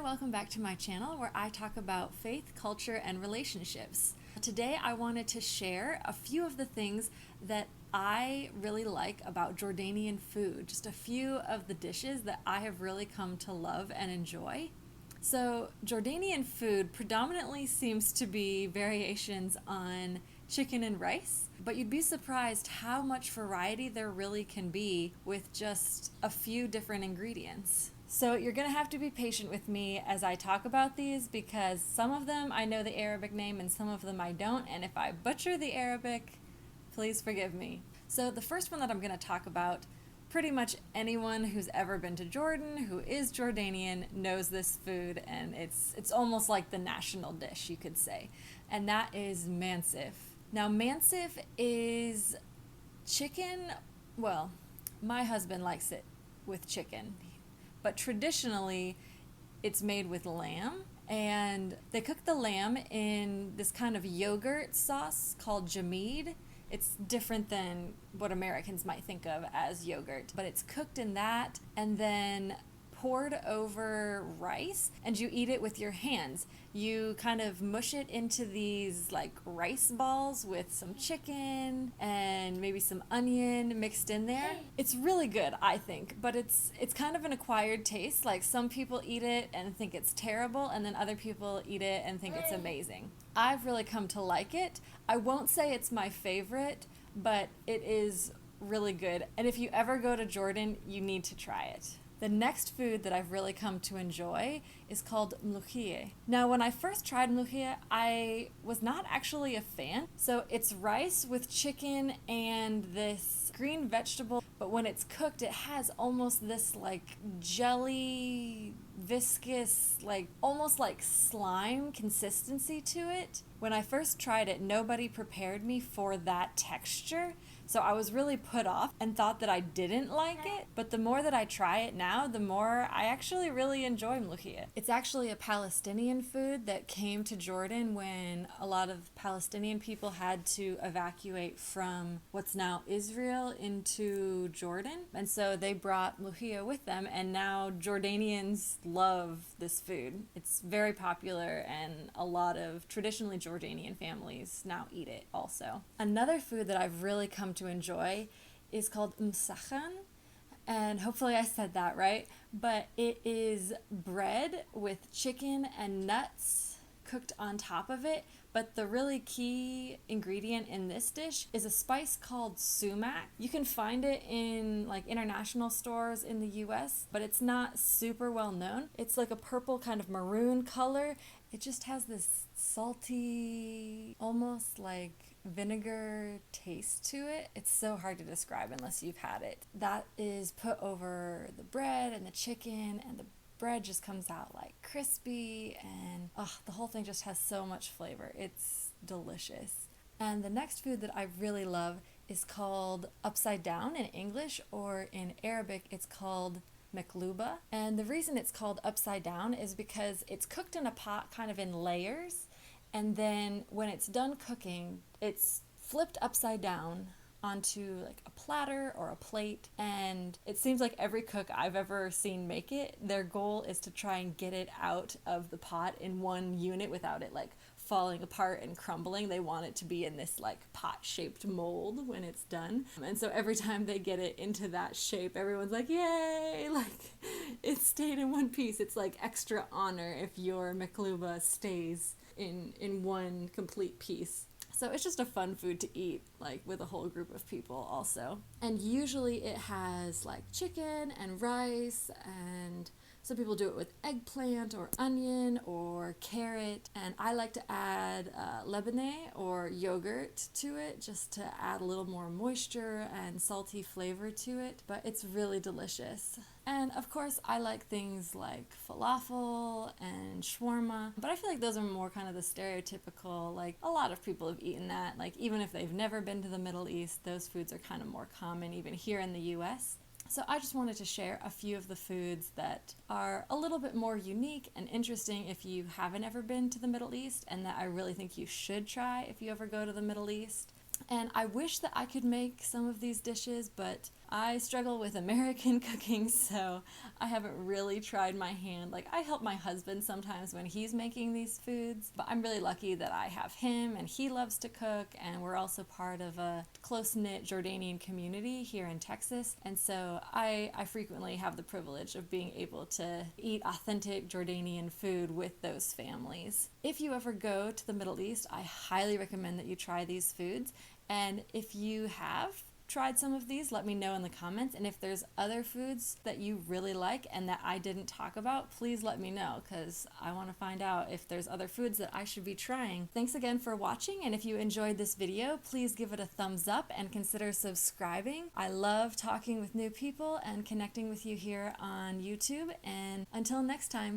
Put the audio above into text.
welcome back to my channel where I talk about faith, culture, and relationships. Today I wanted to share a few of the things that I really like about Jordanian food, just a few of the dishes that I have really come to love and enjoy. So Jordanian food predominantly seems to be variations on chicken and rice, but you'd be surprised how much variety there really can be with just a few different ingredients. So you're going to have to be patient with me as I talk about these because some of them I know the Arabic name and some of them I don't, and if I butcher the Arabic, please forgive me. So the first one that I'm going to talk about, pretty much anyone who's ever been to Jordan, who is Jordanian, knows this food, and it's almost like the national dish, you could say, and that is Mansaf. Now Mansaf is chicken, well, my husband likes it with chicken, but traditionally it's made with lamb, and they cook the lamb in this kind of yogurt sauce called jamid. It's different than what Americans might think of as yogurt, but it's cooked in that and then poured over rice, and you eat it with your hands. You kind of mush it into these like rice balls with some chicken and maybe some onion mixed in there. It's really good, I think, but it's kind of an acquired taste. Like some people eat it and think it's terrible, and then other people eat it and think it's amazing. I've really come to like it. I won't say it's my favorite, but it is really good. And if you ever go to Jordan, you need to try it. The next food that I've really come to enjoy is called Mukhiya. Now, when I first tried Mukhiya, I was not actually a fan. So it's rice with chicken and this green vegetable, but when it's cooked, it has almost this like jelly, viscous, like almost like slime consistency to it. When I first tried it, nobody prepared me for that texture. So I was really put off and thought that I didn't like it. But the more that I try it now, the more I actually really enjoy Mukhiya. It's actually a Palestinian food that came to Jordan when a lot of Palestinian people had to evacuate from what's now Israel into Jordan. And so they brought Mukhiya with them, and now Jordanians love this food. It's very popular, and a lot of traditionally Jordanian families now eat it also. Another food that I've really come to enjoy is called Mansaf, and hopefully I said that right, but it is bread with chicken and nuts cooked on top of it. But the really key ingredient in this dish is a spice called sumac. You can find it in like international stores in the US, but it's not super well known. It's like a purple kind of maroon color. It just has this salty, almost like vinegar taste to it. It's so hard to describe unless you've had it. That is put over the bread and the chicken, and the bread just comes out like crispy, and the whole thing just has so much flavor. It's delicious. And the next food that I really love is called upsidedown in English, or in Arabic it's called Mukhiya. And the reason it's called upside down is because it's cooked in a pot kind of in layers, and then when it's done cooking, it's flipped upside down onto like a platter or a plate, and it seems like every cook I've ever seen make it, their goal is to try and get it out of the pot in one unit without it like falling apart and crumbling. They want it to be in this like pot-shaped mold when it's done. And so every time they get it into that shape, everyone's like, yay, like it stayed in one piece. It's like extra honor if your Mukhiya stays in one complete piece. So it's just a fun food to eat, like with a whole group of people also. And usually it has like chicken and rice, and some people do it with eggplant or onion or carrot. And I like to add lebanese or yogurt to it just to add a little more moisture and salty flavor to it. But it's really delicious. And of course, I like things like falafel and shawarma, but I feel like those are more kind of the stereotypical, like a lot of people have eaten that. Like even if they've never been to the Middle East, those foods are kind of more common even here in the US. So I just wanted to share a few of the foods that are a little bit more unique and interesting if you haven't ever been to the Middle East, and that I really think you should try if you ever go to the Middle East. And I wish that I could make some of these dishes, but I struggle with American cooking, so I haven't really tried my hand. Like, I help my husband sometimes when he's making these foods, but I'm really lucky that I have him and he loves to cook, and we're also part of a close-knit Jordanian community here in Texas, and so I frequently have the privilege of being able to eat authentic Jordanian food with those families. If you ever go to the Middle East, I highly recommend that you try these foods, and if you have tried some of these, let me know in the comments. And if there's other foods that you really like and that I didn't talk about, please let me know, because I want to find out if there's other foods that I should be trying. Thanks again for watching, and if you enjoyed this video, please give it a thumbs up and consider subscribing. I love talking with new people and connecting with you here on YouTube, and until next time.